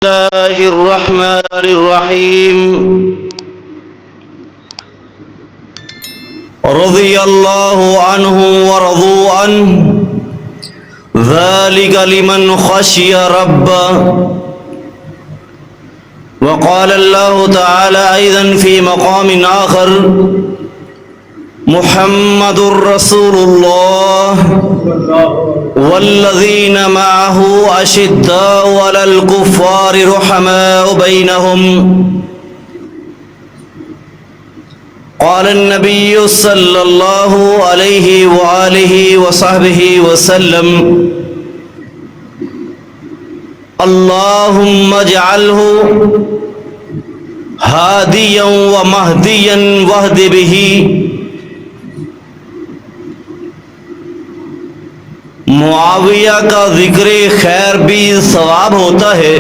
الله الرحمن الرحيم رضي الله عنهم ورضوا عنه ذلك لمن خشي ربه. وقال الله تعالى أيضا في مقام آخر: محمد رسول الله والذين معه أشداء على الكفار رحماء بينهم. قال النبي صلى الله عليه وآله وصحبه وسلم: اللهم اجعله هاديا ومهديا واهد به. معاویہ کا ذکر خیر بھی ثواب ہوتا ہے.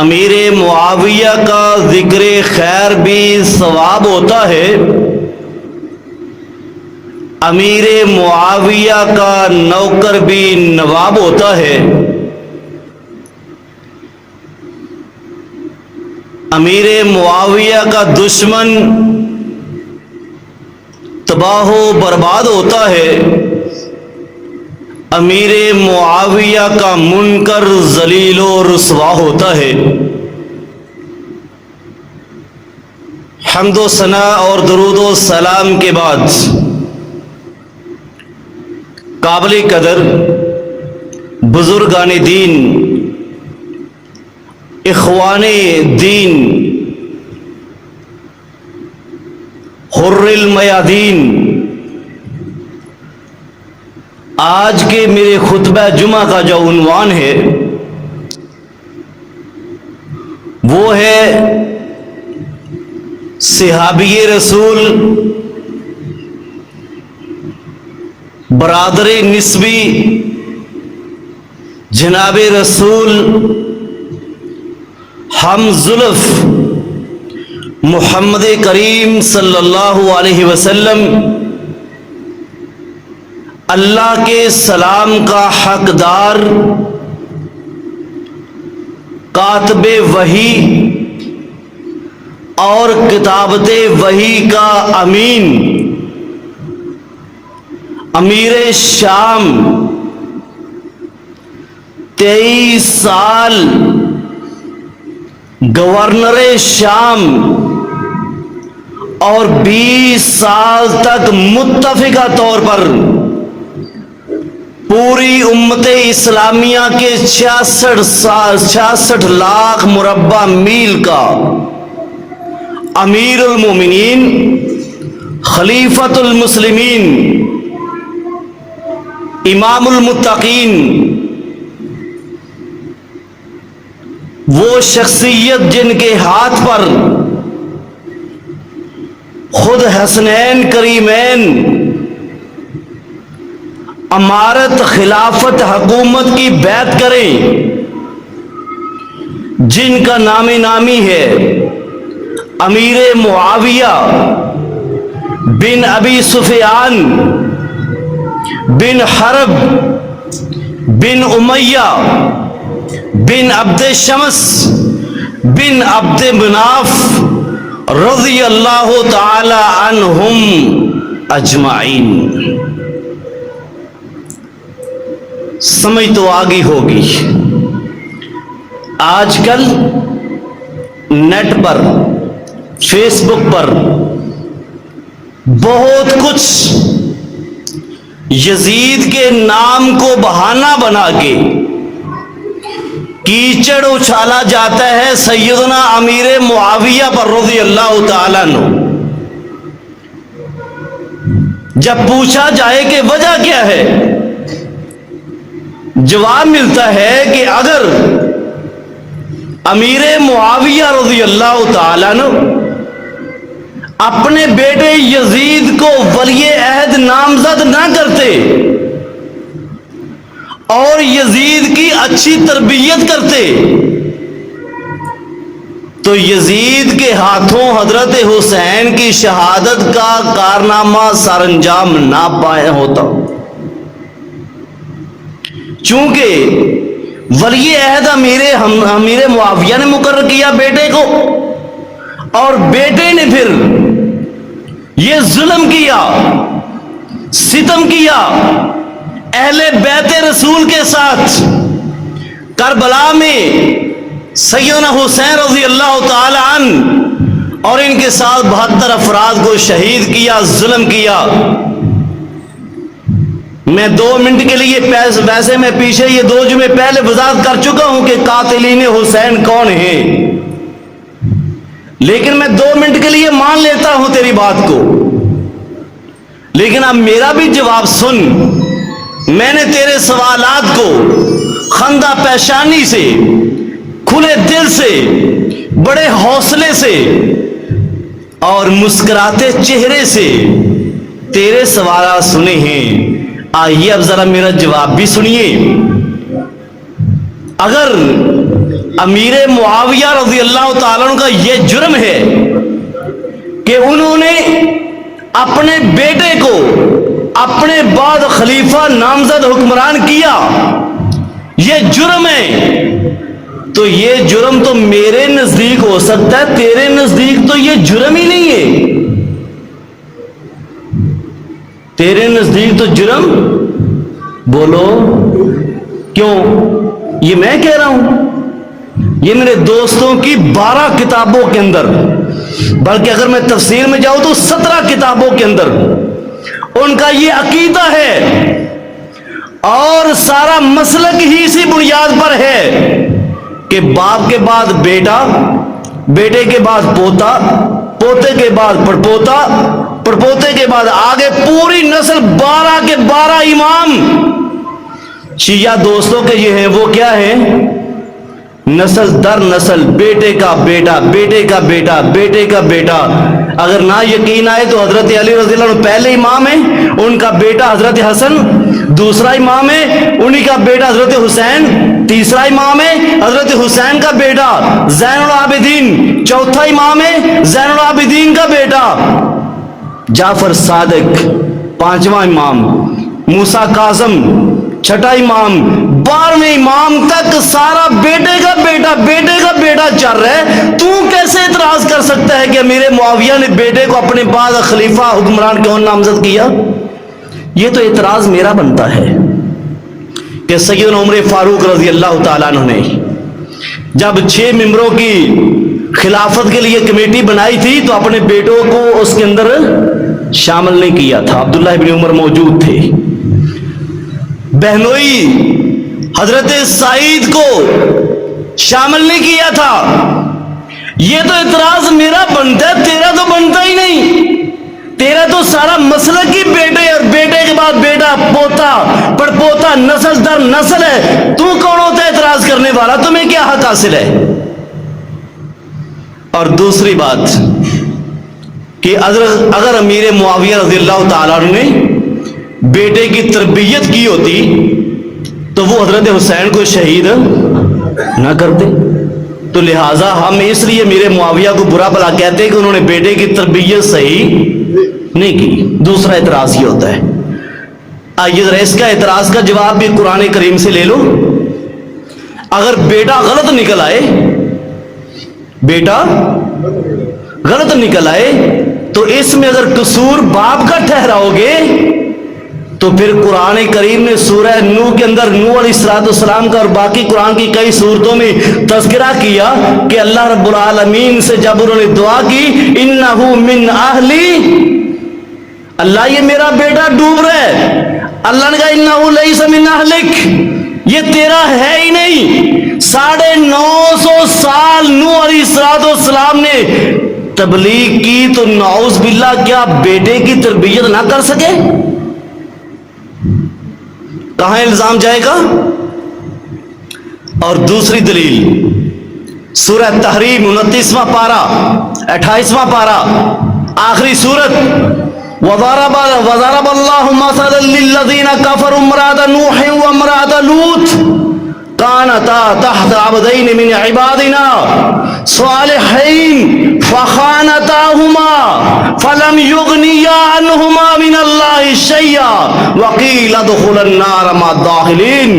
امیر معاویہ کا ذکر خیر بھی ثواب ہوتا ہے. امیر معاویہ کا نوکر بھی نواب ہوتا ہے. امیر معاویہ کا دشمن تباہ و برباد ہوتا ہے. امیر معاویہ کا منکر ذلیل و رسوا ہوتا ہے. حمد و ثنا اور درود و سلام کے بعد قابل قدر بزرگان دین، اخوان دین، حر المیادین، آج کے میرے خطبہ جمعہ کا جو عنوان ہے وہ ہے صحابی رسول برادر نسبی جناب رسول ہم زلف محمد کریم صلی اللہ علیہ وسلم اللہ کے سلام کا حقدار، کاتب وحی اور کتابت وحی کا امین، امیر شام، 23 سال گورنر شام اور 20 سال تک متفقہ طور پر پوری امت اسلامیہ کے 66 لاکھ مربع میل کا امیر المومنین، خلیفۃ المسلمین، امام المتقین، وہ شخصیت جن کے ہاتھ پر خود حسنین کریمین امارت خلافت حکومت کی بیعت کریں، جن کا نام نامی ہے امیر معاویہ بن ابی سفیان بن حرب بن امیہ بن عبد شمس بن عبد مناف رضی اللہ تعالی عنہم اجمعین. سمجھ تو آگی ہوگی. آج کل نیٹ پر، فیس بک پر بہت کچھ یزید کے نام کو بہانہ بنا کے کیچڑ اچھالا جاتا ہے سیدنا امیر معاویہ پر رضی اللہ تعالیٰ عنہ. جب پوچھا جائے کہ وجہ کیا ہے، جواب ملتا ہے کہ اگر امیر معاویہ رضی اللہ تعالیٰ عنہ اپنے بیٹے یزید کو ولی عہد نامزد نہ کرتے اور یزید کی اچھی تربیت کرتے تو یزید کے ہاتھوں حضرت حسین کی شہادت کا کارنامہ سر انجام نہ پائے ہوتا. چونکہ ولی عہد امیر معاویہ نے مقرر کیا بیٹے کو، اور بیٹے نے پھر یہ ظلم کیا، ستم کیا اہل بیت رسول کے ساتھ۔ کربلا میں سیدنا حسین رضی اللہ تعالی عنہ اور ان کے ساتھ 72 افراد کو شہید کیا، ظلم کیا۔ میں 2 منٹ کے لیے ویسے میں پیچھے یہ 2 جمعے پہلے وضاحت کر چکا ہوں کہ قاتلین حسین کون ہیں، لیکن میں 2 منٹ کے لیے مان لیتا ہوں تیری بات کو، لیکن اب میرا بھی جواب سن۔ میں نے تیرے سوالات کو خندہ پیشانی سے، کھلے دل سے، بڑے حوصلے سے اور مسکراتے چہرے سے تیرے سوالات سنے ہیں۔ آئیے اب ذرا میرا جواب بھی سنیے۔ اگر امیر معاویہ رضی اللہ تعالیٰ عنہ کا یہ جرم ہے کہ انہوں نے اپنے بیٹے کو اپنے بعد خلیفہ نامزد حکمران کیا، یہ جرم ہے، تو یہ جرم تو میرے نزدیک ہو سکتا ہے، تیرے نزدیک تو یہ جرم ہی نہیں ہے۔ تیرے نزدیک تو جرم، بولو کیوں؟ یہ میں کہہ رہا ہوں، یہ میرے دوستوں کی 12 کتابوں کے اندر، بلکہ اگر میں تفسیر میں جاؤں تو 17 کتابوں کے اندر ان کا یہ عقیدہ ہے، اور سارا مسلک ہی اسی بنیاد پر ہے کہ باپ کے بعد بیٹا، بیٹے کے بعد پوتا، پوتے کے بعد پڑپوتا، پڑپوتے کے بعد آگے پوری نسل 12 کے 12 امام۔ شیعہ دوستوں کے یہ ہیں، وہ کیا ہیں؟ نسل در نسل، بیٹے کا بیٹا، بیٹے کا بیٹا، بیٹے کا بیٹا۔ اگر نہ یقین آئے تو حضرت علی رضی اللہ عنہ پہلے امام ہیں، ان کا بیٹا حضرت حسن دوسرا امام ہے، انہی کا بیٹا حضرت حسین تیسرا امام ہے، حضرت حسین کا بیٹا زین العابدین چوتھا امام ہے، زین العابدین کا بیٹا جعفر صادق 5واں امام، موسیٰ کاظم 6واں امام، 12ویں امام تک سارا بیٹے کا بیٹا، بیٹے کا بیٹا چل رہا ہے۔ تو کیسے اعتراض کر سکتا ہے کہ امیر معاویہ نے بیٹے کو اپنے بعد خلیفہ حکمران کیوں نامزد کیا؟ یہ تو اعتراض میرا بنتا ہے کہ سیدنا عمر فاروق رضی اللہ تعالیٰ عنہ نے جب 6 ممبروں کی خلافت کے لیے کمیٹی بنائی تھی تو اپنے بیٹوں کو اس کے اندر شامل نہیں کیا تھا۔ عبداللہ ابن عمر موجود تھے۔ بہنوئی حضرت سعید کو شامل نہیں کیا تھا۔ یہ تو اعتراض میرا بنتا ہے، تیرا تو بنتا ہی نہیں۔ تیرا تو سارا مسلک ہی بیٹے اور بیٹے کے بعد بیٹا، پوتا، پڑپوتا، نسل در نسل ہے۔ تو کون ہوتا ہے اعتراض کرنے والا؟ تمہیں کیا حق حاصل ہے؟ اور دوسری بات کہ اگر امیر معاویہ رضی اللہ تعالیٰ عنہ نے بیٹے کی تربیت کی ہوتی تو وہ حضرت حسین کو شہید نہ کرتے، تو لہٰذا ہم اس لیے امیر معاویہ کو برا بھلا کہتے کہ انہوں نے بیٹے کی تربیت صحیح نہیں کی۔ دوسرا اعتراض یہ ہوتا ہے، آئیے ذرا اس کا اعتراض کا جواب بھی قرآن کریم سے لے لو۔ اگر بیٹا غلط نکل آئے، بیٹا غلط نکل آئے تو اس میں اگر قصور باپ کا ٹھہراؤ گے تو پھر قرآن کریم نے سورہ نوح کے اندر نوح علیہ السلام کا اور باقی قرآن کی کئی سورتوں میں تذکرہ کیا کہ اللہ رب العالمین سے جب انہوں نے دعا کی انہو من اہلی، اللہ یہ میرا بیٹا ڈوب رہا ہے، اللہ نے کہا انہو لیس من اہلک، یہ تیرا ہے ہی نہیں۔ 950 سال نوح علیہ السلام نے تبلیغ کی تو نعوذ باللہ کیا بیٹے کی تربیت نہ کر سکے؟ کہاں الزام جائے گا؟ اور دوسری دلیل سورہ تحریم 29واں پارہ 28واں پارہ آخری سورت، وَضَرَبَ اللَّهُ مَثَلًا لِّلَّذِينَ كَفَرُوا امْرَأَتَ نُوحٍ وَامْرَأَتَ لُوطٍ كانتا تحت عبدين من عبادنا صالحين فخانتاهما فلم يغنيا عنهما من الله شيئا وقيل ادخلا النار مع الداخلين۔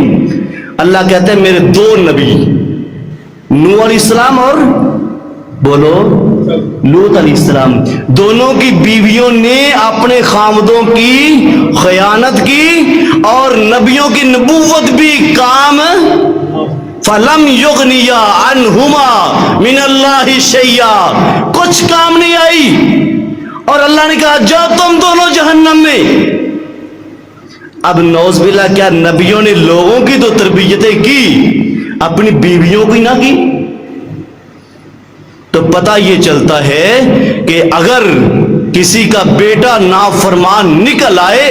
اللہ کہتے ہیں میرے دو نبی نوح علیہ السلام اور بولو لوط علیہ السلام، دونوں کی بیویوں نے اپنے خامدوں کی خیانت کی اور نبیوں کی نبوت بھی کام فَلَمْ يُغْنِيَا عَنْهُمَا مِنَ اللَّهِ شَيْئًا، کچھ کام نہیں آئی اور اللہ نے کہا جاؤ تم دونوں جہنم میں۔ اب نعوذ باللہ، کیا نبیوں نے لوگوں کی تو تربیتیں کی، اپنی بیویوں کی نہ کی؟ تو پتہ یہ چلتا ہے کہ اگر کسی کا بیٹا نافرمان نکل آئے،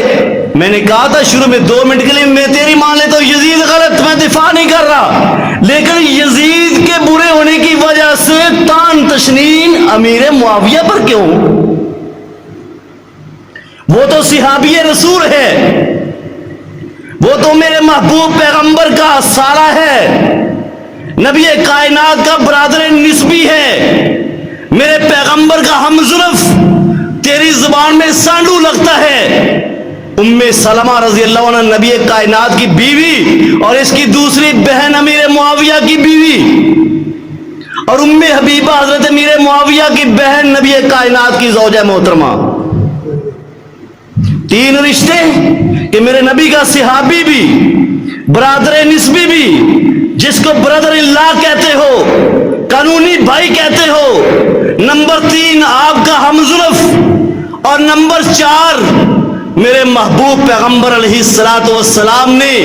میں نے کہا تھا شروع میں 2 منٹ کے لیے میں تیری مان لیتا ہوں یزید غلط، میں دفاع نہیں کر رہا، لیکن یزید کے برے ہونے کی وجہ سے تان تشنین امیر معاویہ پر کیوں؟ وہ تو صحابی رسول ہے، وہ تو میرے محبوب پیغمبر کا سالہ ہے، نبی کائنات کا برادر نسبی ہے، میرے پیغمبر کا ہمزلف، تیری زبان میں سانڈو لگتا ہے۔ ام سلمہ رضی اللہ عنہ نبی کائنات کی بیوی اور اس کی دوسری بہن امیر معاویہ کی بیوی، اور ام حبیبہ حضرت امیر معاویہ کی بہن نبی کائنات کی زوجہ محترمہ، 3 رشتے کہ میرے نبی کا صحابی بھی، برادر نسبی بھی، جس کو برادر اللہ کہتے ہو، قانونی بھائی کہتے ہو، نمبر 3 آپ کا ہمزلف، اور نمبر 4 میرے محبوب پیغمبر علیہ السلام نے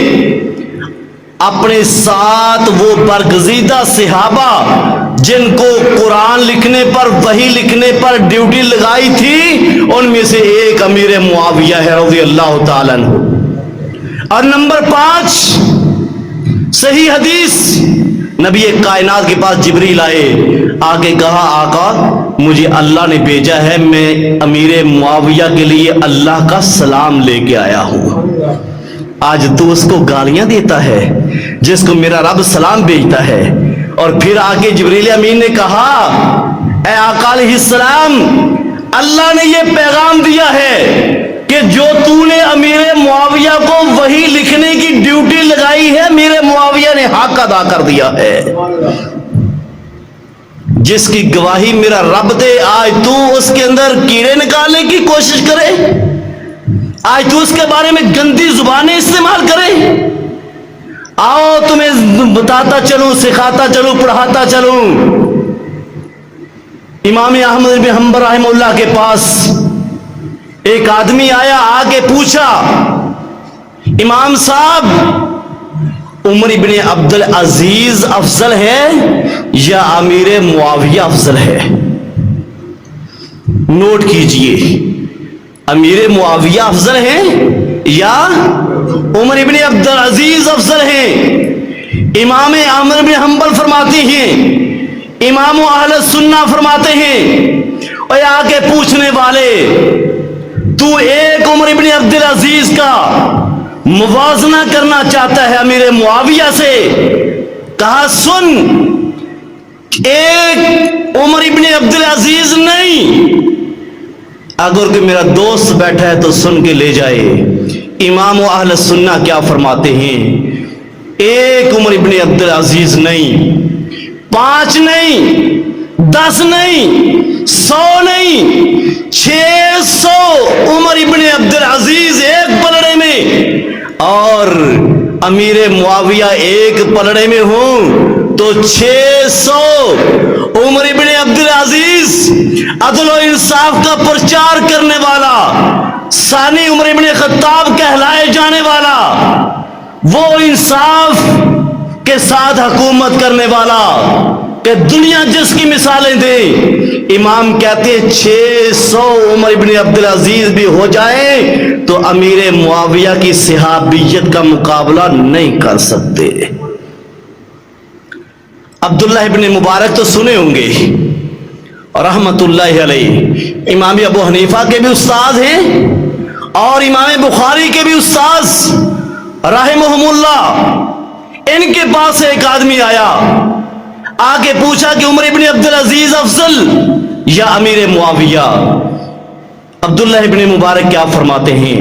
اپنے ساتھ وہ برگزیدہ صحابہ جن کو قرآن لکھنے پر، وحی لکھنے پر ڈیوٹی لگائی تھی، ان میں سے ایک امیر معاویہ ہے رضی اللہ تعالیٰ عنہ۔ اور نمبر 5 صحیح حدیث، نبی کائنات کے پاس جبریل آئے، آگے کہا آقا مجھے اللہ نے بھیجا ہے، میں امیر معاویہ کے لیے اللہ کا سلام لے کے آیا ہوں۔ آج تو اس کو گالیاں دیتا ہے جس کو میرا رب سلام بھیجتا ہے۔ اور پھر آگے جبریل امین نے کہا اے آقا علیہ السلام، اللہ نے یہ پیغام دیا ہے کہ جو تو نے امیر معاویہ کو وحی لکھنے کی ڈیوٹی لگائی ہے، امیر معاویہ نے حق ادا کر دیا ہے، جس کی گواہی میرا رب دے۔ آج تو اس کے اندر کیڑے نکالنے کی کوشش کرے، آج تو اس کے بارے میں گندی زبانیں استعمال کرے۔ آؤ تمہیں بتاتا چلوں، سکھاتا چلوں، پڑھاتا چلوں۔ امام احمد بن حنبل رحمہ اللہ کے پاس ایک آدمی آیا، آگے پوچھا امام صاحب عمر ابن عبد العزیز افضل ہے یا امیر معاویہ افضل ہے؟ نوٹ کیجئے، امیر معاویہ افضل ہیں یا عمر ابن عبد العزیز افضل ہیں؟ امام احمد بن حنبل فرماتے ہیں، امام اہل سنہ فرماتے ہیں، اور آ کے پوچھنے والے تو ایک عمر ابن عبد العزیز کا موازنہ کرنا چاہتا ہے امیر معاویہ سے؟ کہا سن، ایک عمر ابن عبد العزیز نہیں، اگر کوئی میرا دوست بیٹھا ہے تو سن کے لے جائے۔ امام اہل سنہ کیا فرماتے ہیں؟ ایک عمر ابن عبد العزیز نہیں، 5 نہیں، 10 نہیں، 100 نہیں، 600 عمر ابن عبد العزیز ایک پلڑے میں اور امیر معاویہ ایک پلڑے میں ہوں تو 600 عمر ابن عبد العزیز عدل و انصاف کا پرچار کرنے والا، ثانی عمر ابن خطاب کہلائے جانے والا، وہ انصاف کے ساتھ حکومت کرنے والا کہ دنیا جس کی مثالیں دے، امام کہتے ہیں 600 عمر ابن عبد العزیز بھی ہو جائیں تو امیر معاویہ کی صحابیت کا مقابلہ نہیں کر سکتے۔ عبداللہ ابن مبارک تو سنے ہوں گے رحمت اللہ علیہ، امام ابو حنیفہ کے بھی استاد ہیں اور امام بخاری کے بھی استاد رحمہم اللہ۔ ان کے پاس ایک آدمی آیا، آ کے پوچھا کہ عمر ابن عبد العزیز افضل یا امیر معاویہ؟ عبداللہ ابن مبارک کیا فرماتے ہیں؟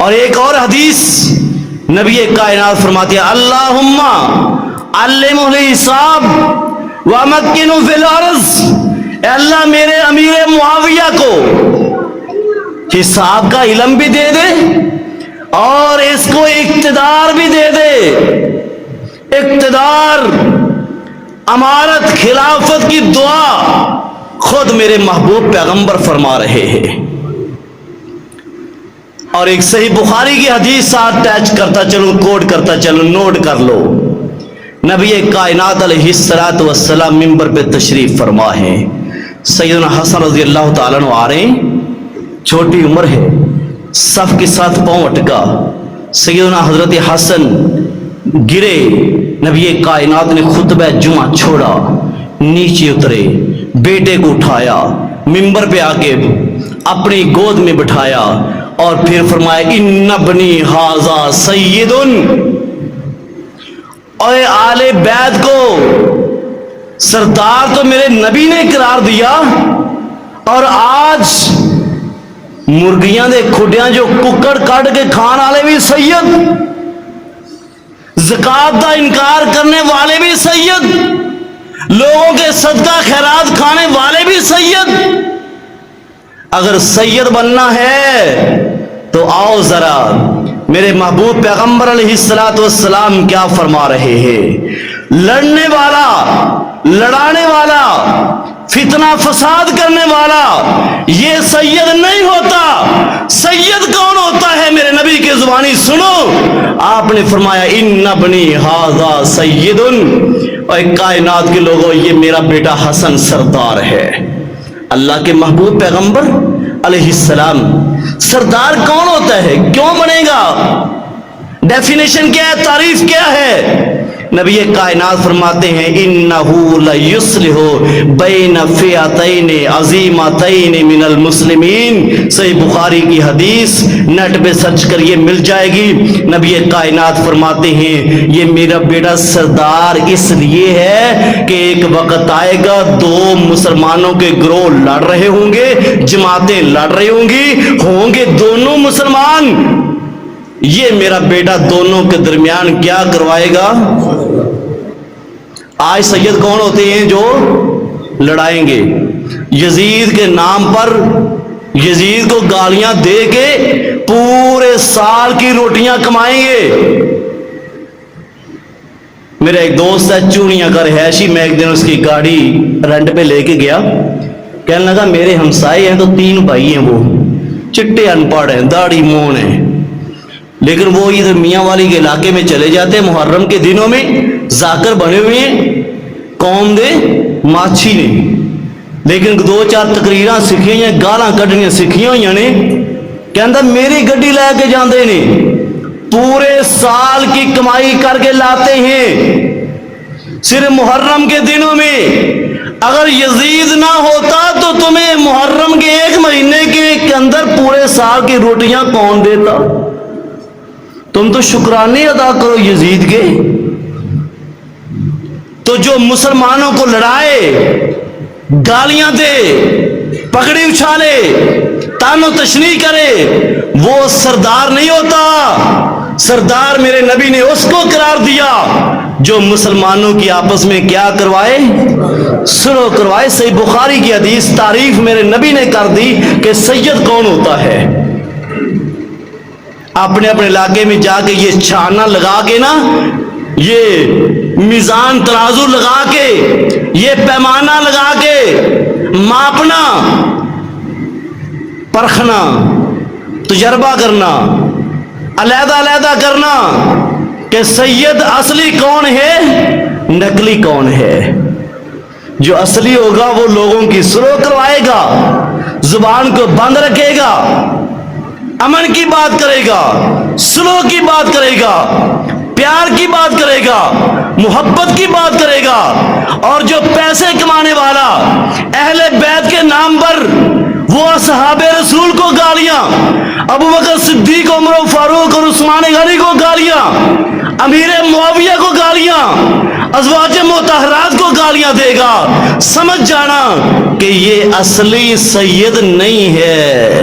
اور ایک اور حدیث نبی کائنات فرماتے ہیں اللہم علمہ الحساب ومکنہ فی الارض، اے اللہ میرے امیر معاویہ کو حساب کا علم بھی دے دے اور اس کو اقتدار بھی دے دے۔ اقتدار، امارت، خلافت کی دعا خود میرے محبوب پیغمبر فرما رہے ہیں۔ اور ایک صحیح بخاری کی حدیث ساتھ ٹیچ کرتا چلوں، کوٹ کرتا چلوں، نوٹ کر لو۔ نبی کائنات علیہ الصلوۃ والسلام منبر پہ تشریف فرما ہے، سیدنا حسن رضی اللہ تعالیٰ عنہ آ رہے ہیں، چھوٹی عمر ہے، صف کے ساتھ پاؤں اٹکا، سیدنا حضرت حسن گرے، نبی کائنات نے خطبہ جمعہ چھوڑا، نیچے اترے، بیٹے کو اٹھایا، منبر پہ آ کے اپنی گود میں بٹھایا اور پھر فرمایا ان ابنی ھذا سید، اور آل بیت کو سردار تو میرے نبی نے قرار دیا، اور آج مرغیاں دے کھڈیاں جو ککڑ کٹ کے کھان والے بھی سید، زکات کا انکار کرنے والے بھی سید، لوگوں کے صدقہ خیرات کھانے والے بھی سید۔ اگر سید بننا ہے تو آؤ ذرا، میرے محبوب پیغمبر علیہ الصلوۃ والسلام کیا فرما رہے ہیں؟ لڑنے والا، لڑانے والا، فتنہ فساد کرنے والا یہ سید نہیں ہوتا۔ سید کون ہوتا ہے؟ میرے نبی کی زبانی سنو، آپ نے فرمایا ان ابنی ھذا سید، اور کائنات کے لوگوں یہ میرا بیٹا حسن سردار ہے۔ اللہ کے محبوب پیغمبر علیہ السلام سردار کون ہوتا ہے؟ کیوں بنے گا؟ ڈیفینیشن کیا ہے؟ تعریف کیا ہے؟ نبی کائنات فرماتے ہیں انہو لیصلح بین فئتین عظیمتین من المسلمین، صحیح بخاری کی حدیث، نیٹ پہ سرچ کریے مل جائے گی۔ نبی کائنات فرماتے ہیں یہ میرا بیٹا سردار اس لیے ہے کہ ایک وقت آئے گا دو مسلمانوں کے گروہ لڑ رہے ہوں گے، جماعتیں لڑ رہی ہوں گے دونوں مسلمان، یہ میرا بیٹا دونوں کے درمیان کیا کروائے گا؟ آج سید کون ہوتے ہیں جو لڑائیں گے؟ یزید کے نام پر یزید کو گالیاں دے کے پورے سال کی روٹیاں کمائیں گے۔ میرا ایک دوست ہے چونیاں کا رہائشی، میں ایک دن اس کی گاڑی رینٹ پہ لے کے گیا، کہنے لگا میرے ہمسائے ہیں تو 3 بھائی ہیں، وہ چٹے ان پڑھ ہیں، داڑھی مون ہیں، لیکن وہ ادھر میاں والی کے علاقے میں چلے جاتے ہیں، محرم کے دنوں میں ذاکر بنے ہوئے ہیں قوم دے ماچھی نے، لیکن 2-4 تقریراں سکھیاں ہیں، گالاں کڈنیاں سکھیاں ہوئی نے، کہندا میری گڈی لے کے جاندے نے، پورے سال کی کمائی کر کے لاتے ہیں، صرف محرم کے دنوں میں اگر یزید نہ ہوتا تو تمہیں محرم کے 1 مہینے کے اندر پورے سال کی روٹیاں کون دیتا؟ تم تو شکرانے ادا کرو یزید کے۔ تو جو مسلمانوں کو لڑائے، گالیاں دے، پگڑی اچھالے، تان و تشنیع کرے، وہ سردار نہیں ہوتا۔ سردار میرے نبی نے اس کو قرار دیا جو مسلمانوں کی آپس میں کیا کروائے؟ سلو کروائے۔ صحیح بخاری کی حدیث، تعریف میرے نبی نے کر دی کہ سید کون ہوتا ہے۔ اپنے اپنے علاقے میں جا کے یہ چھانا لگا کے نا، یہ میزان ترازو لگا کے، یہ پیمانہ لگا کے ماپنا، پرکھنا، تجربہ کرنا، علیحدہ علیحدہ کرنا کہ سید اصلی کون ہے، نقلی کون ہے۔ جو اصلی ہوگا وہ لوگوں کی سلو کروائے گا، زبان کو بند رکھے گا، امن کی بات کرے گا، سلو کی بات کرے گا، پیار کی بات کرے گا، محبت کی بات کرے گا۔ اور جو پیسے کمانے والا، اہل بیت کے نام پر وہ اصحاب رسول کو گالیاں، ابوبکر صدیق، عمر فاروق اور عثمان غنی کو گالیاں، امیر معاویہ کو گالیاں، ازواج مطہرات کو گالیاں دے گا، سمجھ جانا کہ یہ اصلی سید نہیں ہے۔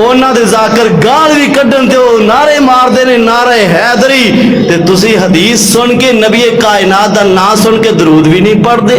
ਉਹਨਾਂ ਦੇ ਜ਼ਾਕਰ ਗਾਲ ਵੀ ਕੱਢਣ ਤੇ ਉਹ ਨਾਰੇ ਮਾਰਦੇ ਨੇ ਨਾਰੇ ਹੈਦਰੀ, ਤੇ ਤੁਸੀਂ ਹਦੀਸ ਸੁਣ ਕੇ ਨਬੀ ਕਾਇਨਾਤ ਦਾ ਨਾਂ ਸੁਣ ਕੇ ਦਰੂਦ ਵੀ ਨਹੀਂ ਪੜ੍ਹਦੇ।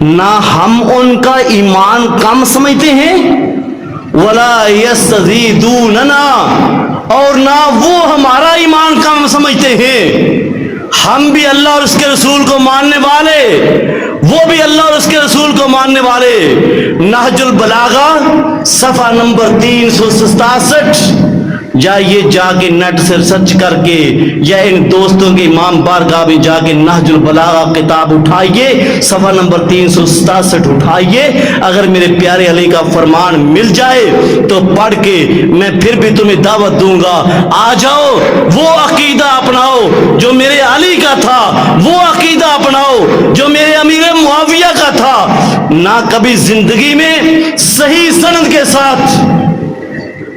نہ ہم ان کا ایمان کم سمجھتے ہیں ولا یستزیدوننا، اور نہ وہ ہمارا ایمان کم سمجھتے ہیں۔ ہم بھی اللہ اور اس کے رسول کو ماننے والے، وہ بھی اللہ اور اس کے رسول کو ماننے والے۔ نہج البلاغہ صفحہ نمبر 367، جائیے جا کے نیٹ سے سرچ کر کے یا ان دوستوں کے امام بارگاہ میں جا کے نہج البلاغہ کتاب اٹھائیے، صفحہ نمبر 367 اٹھائیے۔ اگر میرے پیارے علی کا فرمان مل جائے تو پڑھ کے میں پھر بھی تمہیں دعوت دوں گا، آ جاؤ وہ عقیدہ اپناؤ جو میرے علی کا تھا، وہ عقیدہ اپناؤ جو میرے امیر معاویہ کا تھا۔ نہ کبھی زندگی میں صحیح سند کے ساتھ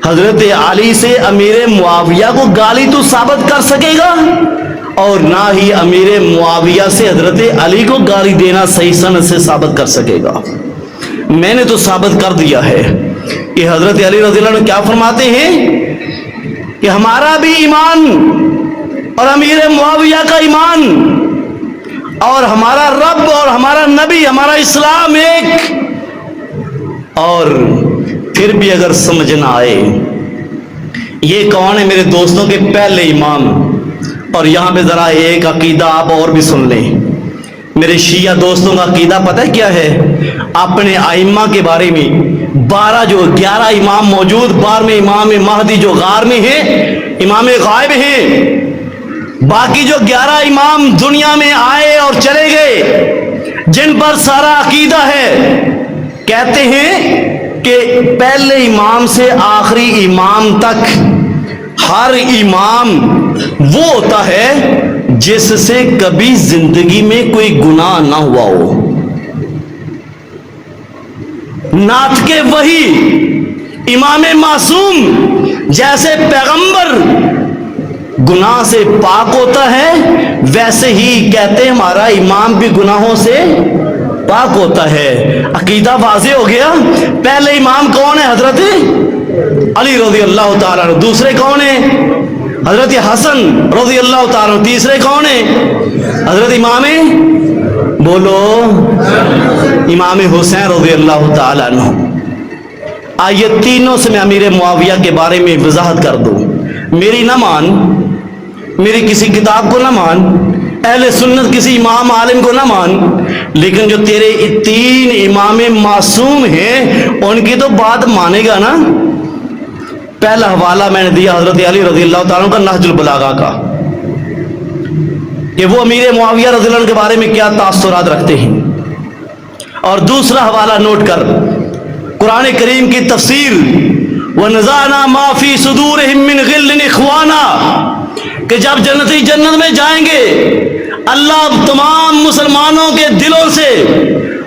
حضرت علی سے امیر معاویہ کو گالی تو ثابت کر سکے گا، اور نہ ہی امیر معاویہ سے حضرت علی کو گالی دینا صحیح سند سے ثابت کر سکے گا۔ میں نے تو ثابت کر دیا ہے کہ حضرت علی رضی اللہ عنہ کیا فرماتے ہیں کہ ہمارا بھی ایمان اور امیر معاویہ کا ایمان اور ہمارا رب اور ہمارا نبی، ہمارا اسلام ایک۔ اور پھر بھی اگر سمجھ نہ آئے یہ کون ہے میرے دوستوں کے پہلے امام، اور یہاں پہ ذرا ایک عقیدہ آپ اور بھی سن لیں۔ میرے شیعہ دوستوں کا عقیدہ پتہ کیا ہے؟ اپنے ائمہ کے بارے میں 11 امام موجود، 12ویں امام مہدی جو غار میں ہیں، امام غائب ہیں، باقی جو 11 امام دنیا میں آئے اور چلے گئے جن پر سارا عقیدہ ہے، کہتے ہیں کہ پہلے امام سے آخری امام تک ہر امام وہ ہوتا ہے جس سے کبھی زندگی میں کوئی گناہ نہ ہوا ہو۔ نعت کے وہی امام معصوم جیسے پیغمبر گناہ سے پاک ہوتا ہے، ویسے ہی کہتے ہیں ہمارا امام بھی گناہوں سے پاک ہوتا ہے۔ عقیدہ واضح ہو گیا۔ پہلے امام کون ہے؟ حضرت علی رضی اللہ تعالیٰ عنہ۔ دوسرے کون ہیں؟ حضرت حسن رضی اللہ تعالیٰ عنہ۔ تیسرے کون ہیں؟ حضرت امام بولو امام حسین رضی اللہ تعالیٰ عنہ۔ آئیے تینوں سے میں امیر معاویہ کے بارے میں وضاحت کر دوں۔ میری نہ مان، میری کسی کتاب کو نہ مان، اہل سنت کسی امام عالم کو نہ مان، لیکن جو تیرے 3 امام معصوم ہیں ان کی تو بات مانے گا نا۔ پہلا حوالہ میں نے دیا حضرت علی رضی اللہ تعالیٰ عنہ کا نہج البلاغہ کا، کہ وہ امیر معاویہ رضی اللہ عنہ کے بارے میں کیا تاثرات رکھتے ہیں، اور دوسرا حوالہ نوٹ کر قرآن کریم کی تفسیر وَنَزَعْنَا مَا فِي صُدُورِهِم مِّن غِلٍّ إِخْوَانًا، کہ جب جنتی جنت میں جائیں گے اللہ تمام مسلمانوں کے دلوں سے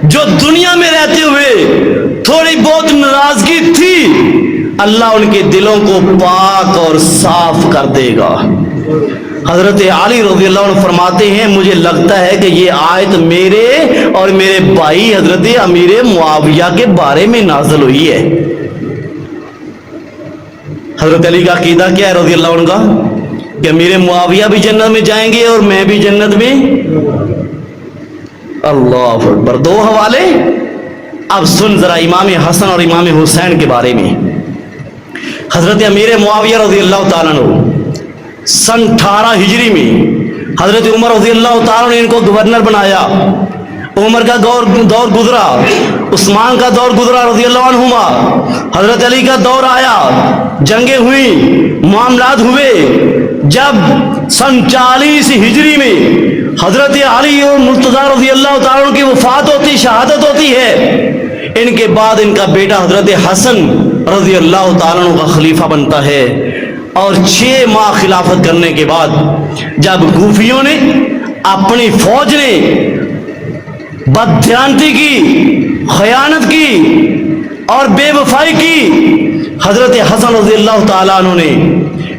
جو دنیا میں رہتے ہوئے تھوڑی بہت ناراضگی تھی، اللہ ان کے دلوں کو پاک اور صاف کر دے گا۔ حضرت علی رضی اللہ عنہ فرماتے ہیں مجھے لگتا ہے کہ یہ آیت میرے اور میرے بھائی حضرت امیر معاویہ کے بارے میں نازل ہوئی ہے۔ حضرت علی کا عقیدہ کیا ہے رضی اللہ عنہ کا؟ کہ امیر معاویہ بھی جنت میں جائیں گے اور میں بھی جنت میں۔ اللہ اکبر۔ 2 حوالے۔ اب سن ذرا امام حسن اور امام حسین کے بارے میں۔ حضرت امیر معاویہ رضی اللہ تعالیٰ عنہ سن 18 ہجری میں حضرت عمر رضی اللہ تعالیٰ نے ان کو گورنر بنایا۔ عمر کا دور گزرا، عثمان کا دور گزرا رضی اللہ عنہما، حضرت علی کا دور آیا، جنگیں ہوئی، معاملات ہوئے۔ جب سن 40 ہجری میں حضرت علی اور مرتضیٰ رضی اللہ تعالیٰ عنہ کی وفات ہوتی، شہادت ہوتی ہے، ان کے بعد ان کا بیٹا حضرت حسن رضی اللہ تعالیٰ عنہ کا خلیفہ بنتا ہے۔ اور 6 ماہ خلافت کرنے کے بعد جب کوفیوں نے اپنی فوج نے بددیانتی کی، خیانت کی اور بے وفائی کی، حضرت حسن رضی اللہ تعالیٰ عنہ نے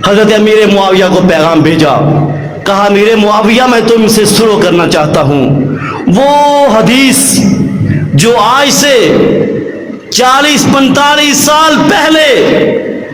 حضرت امیر معاویہ کو پیغام بھیجا، کہا امیر معاویہ میں تم سے شروع کرنا چاہتا ہوں وہ حدیث جو آج سے 40-45 سال پہلے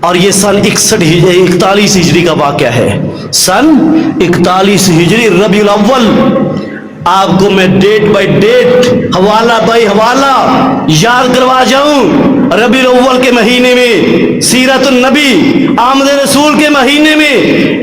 اور یہ سن 41 ہجری کا واقعہ ہے. سن 41 ہجری ربیع الاول. آپ کو میں ڈیٹ بائی ڈیٹ حوالہ بائی حوالہ یاد کروا جاؤں. ربیع الاول کے مہینے میں سیرت النبی آمد رسول کے مہینے میں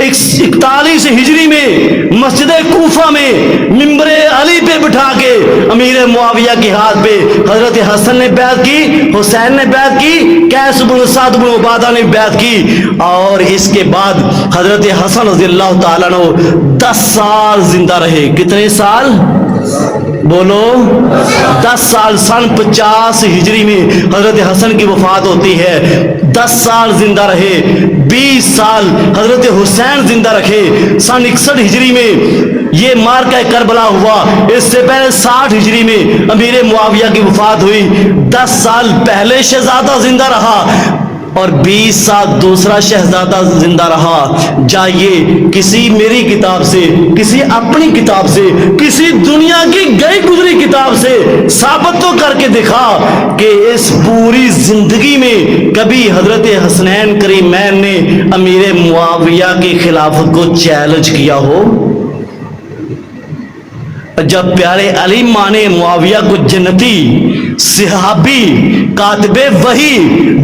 41 ہجری میں مسجد کوفہ میں منبر علی پہ بٹھا کے امیر معاویہ کے ہاتھ پہ حضرت حسن نے بیعت کی, حسین نے بیعت کی, قیس بن سعد بن عبادہ نے بیعت کی. اور اس کے بعد حضرت حسن رضی اللہ تعالیٰ عنہ 10 سال زندہ رہے. کتنے سال بولو؟ 10 سال. سن 50 ہجری میں حضرت حسن کی وفات ہوتی ہے. 10 سال زندہ رہے. 20 سال حضرت حسین زندہ رکھے. سن 61 ہجری میں یہ مارکہ کربلا ہوا. اس سے پہلے 60 ہجری میں امیر معاویہ کی وفات ہوئی. 10 سال پہلے شہزادہ زندہ رہا اور 20 سال دوسرا شہزادہ زندہ رہا. جائیے کسی میری کتاب سے, کسی اپنی کتاب سے, کسی دنیا کی گئی گزری کتاب سے ثابت تو کر کے دکھا کہ اس پوری زندگی میں کبھی حضرت حسنین کریمین نے امیر معاویہ کی خلافت کو چیلنج کیا ہو. جب پیارے علی مانے معاویہ کو جنتی, صحابی, کاتب وحی,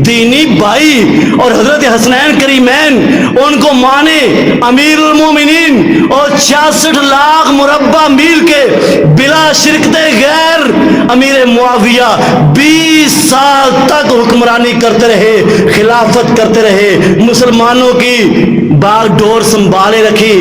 دینی بھائی, اور حضرت حسنین کریمین ان کو مانے امیر المومنین اور 66 لاکھ مربع میل کے بلا شرکت غیر امیر معاویہ 20 سال تک حکمرانی کرتے رہے, خلافت کرتے رہے, مسلمانوں کی باغ ڈور سنبھالے رکھی,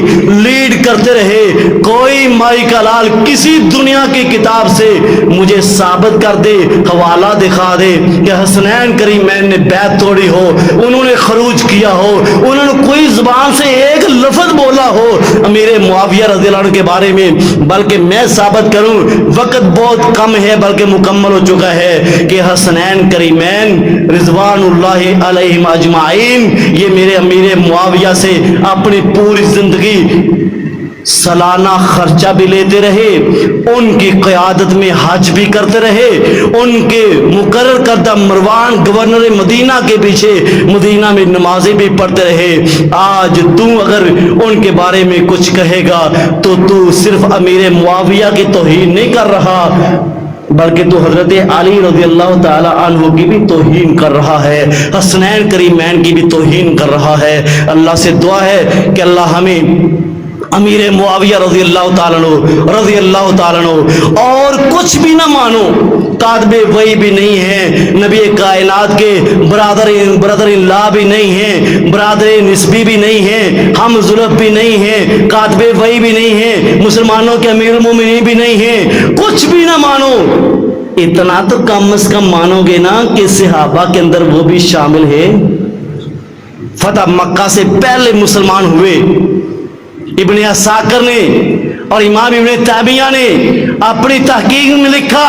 لیڈ کرتے رہے. کوئی مائی کا لال کسی دنیا کی کتاب سے مجھے ثابت کر دے, حوالہ دکھا دے کہ حسنین کریمین نے بیعت توڑی ہو, انہوں نے خروج کیا ہو, انہوں نے کوئی زبان سے ایک لفظ بولا ہو امیر معاویہ رضی اللہ عنہ کے بارے میں. بلکہ میں ثابت کروں, وقت بہت کم ہے بلکہ مکمل ہو چکا ہے, کہ حسنین کریمین رضوان اللہ علیہم اجمعین یہ میرے امیر معاویہ سے اپنی پوری زندگی سالانہ خرچہ بھی لیتے رہے, ان کی قیادت میں حج بھی کرتے رہے, ان کے مقرر کردہ مروان گورنر مدینہ کے پیچھے مدینہ میں نمازیں بھی پڑھتے رہے. آج تو اگر ان کے بارے میں کچھ کہے گا تو صرف امیر معاویہ کی توہین نہیں کر رہا بلکہ تو حضرت علی رضی اللہ تعالی عنہ کی بھی توہین کر رہا ہے, حسنین کریمین کی بھی توہین کر رہا ہے. اللہ سے دعا ہے کہ اللہ ہمیں امیر معاویہ رضی اللہ تعالیٰ عنہ اور کچھ بھی نہ مانو, کاتب وحی بھی نہیں ہے, نبی کائنات کے برادر اللہ بھی نہیں ہے, برادر نسبی بھی نہیں ہے, ہم ظلف بھی نہیں ہے, کاتب وحی بھی نہیں ہے, مسلمانوں کے امیر المومنین بھی نہیں ہے. کچھ بھی نہ مانو, اتنا تو کم از کم مانو گے نا کہ صحابہ کے اندر وہ بھی شامل ہے. فتح مکہ سے پہلے مسلمان ہوئے. ابن عساکر نے اور امام ابن تیمیہ نے اپنی تحقیق میں لکھا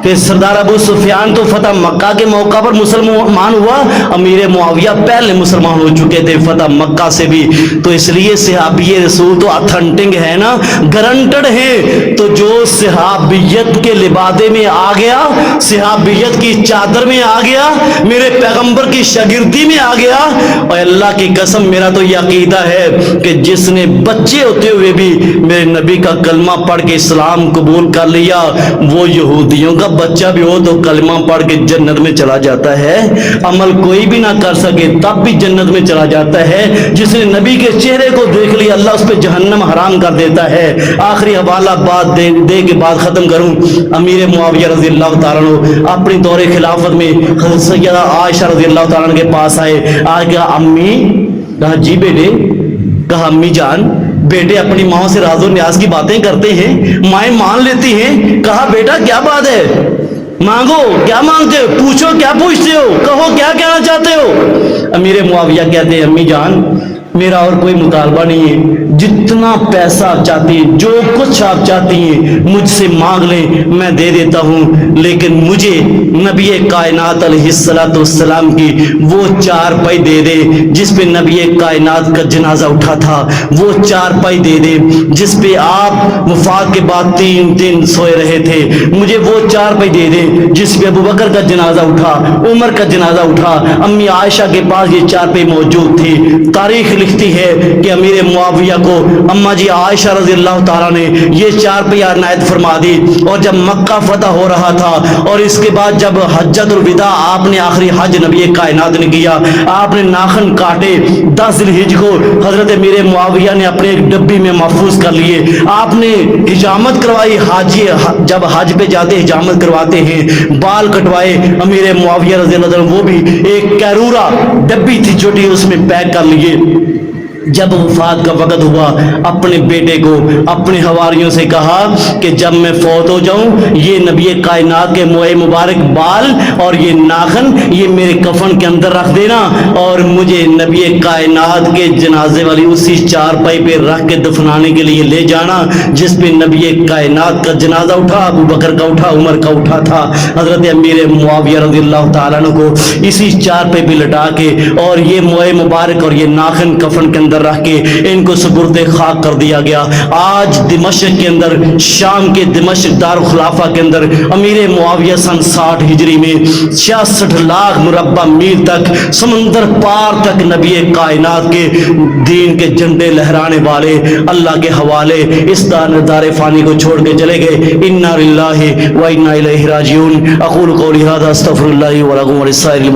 کہ سردار ابو سفیان تو فتح مکہ کے موقع پر مسلمان ہوا, امیر معاویہ پہلے مسلمان ہو چکے تھے فتح مکہ سے بھی. تو اس لیے صحابی رسول تو اتھنٹنگ ہے نا, گارنٹڈ ہے. تو جو صحابیت کے لبادے میں آ گیا, صحابیت کی چادر میں آ گیا, میرے پیغمبر کی شاگردی میں آ گیا, اور اللہ کی قسم میرا تو یہ عقیدہ ہے کہ جس نے بچے ہوتے ہوئے بھی میرے نبی کا کلمہ پڑھ کے اسلام قبول کر لیا, وہ یہودیوں کا بچہ بھی ہو تو کلمہ پڑھ کے جنت میں چلا جاتا ہے. عمل کوئی بھی نہ کر سکے تب بھی جنت میں چلا جاتا ہے. جس نے نبی کے چہرے کو دیکھ لیا اللہ اس پہ جہنم حرام کر دیتا ہے. آخری حوالہ بات دے کے بعد ختم کروں. امیر معاویہ رضی اللہ تعالیٰ عنہ اپنی دور خلافت میں حضرت سیدہ عائشہ رضی اللہ تعالیٰ عنہ کے پاس آئے. آج کہا امی, کہا جی بیٹے, کہا امی جان بیٹے اپنی ماں سے راز و نیاز کی باتیں کرتے ہیں, مائیں مان لیتی ہیں. کہا بیٹا کیا بات ہے, مانگو کیا مانگتے ہو, پوچھو کیا پوچھتے ہو, کہو کیا کہنا چاہتے ہو. امیر معاویہ کہتے ہیں امی جان میرا اور کوئی مطالبہ نہیں ہے، جتنا پیسہ آپ چاہتی ہیں، جو کچھ آپ چاہتی ہیں مجھ سے مانگ لیں، میں دے دیتا ہوں، لیکن مجھے نبی کائنات علیہ السلام کی وہ چارپائی دے دے جس پہ نبی کائنات کا جنازہ اٹھا تھا، وہ چارپائی دے دے جس پہ آپ وفات کے بعد 3 دن سوئے رہے تھے، مجھے وہ چارپائی دے دے جس پہ ابوبکر کا جنازہ اٹھا، عمر کا جنازہ اٹھا، امی عائشہ کے پاس یہ چارپائی موجود تھی۔ تاریخ لکھتی ہے کہ امیر معاویہ کو اما جی عائشہ رضی اللہ تعالیٰ نے یہ چارپائی عنایت فرما دی، اور جب مکہ فتح ہو رہا تھا اور اس کے بعد جب حجۃ الوداع آپ نے آخری حج نبی کائنات نے کیا، آپ نے ناخن کاٹے، 10 ذی الحجہ کو حضرت امیر معاویہ نے اپنے ایک ڈبی میں محفوظ کر لیے، آپ نے حجامت کروائی، حاجی جب حج پہ جاتے حجامت کرواتے ہیں، بال کٹوائے امیر معاویہ رضی اللہ عنہ، وہ بھی ایک کیرورا ڈبی تھی چھوٹی، اس میں پیک کر لیے۔ جب وفات کا وقت ہوا اپنے بیٹے کو اپنے حواریوں سے کہا کہ جب میں فوت ہو جاؤں یہ نبی کائنات کے موئے مبارک بال اور یہ ناخن یہ میرے کفن کے اندر رکھ دینا، اور مجھے نبی کائنات کے جنازے والی اسی چارپائی پہ رکھ کے دفنانے کے لیے لے جانا جس پہ نبی کائنات کا جنازہ اٹھا، ابو بکر کا اٹھا، عمر کا اٹھا تھا۔ حضرت امیر معاویہ رضی اللہ تعالیٰ عنہ کو اسی چارپائی پہ لٹا کے اور یہ موئے مبارک اور یہ ناخن کفن کے اندر رکھ کے ان کو سپرد خاک کر دیا گیا۔ آج دمشق کے اندر، شام کے دمشق دارالخلافہ کے اندر امیر معاویہ سن 60 ہجری میں 66 لاکھ مربع میل تک سمندر پار تک نبی کائنات کے دین کے جھنڈے لہرانے والے اللہ کے حوالے اس دار فانی کو چھوڑ کے چلے گئے۔ انا للہ و انا الیہ راجعون۔ اقول قولی ھذا استغفر اللہ ولکم ولسائر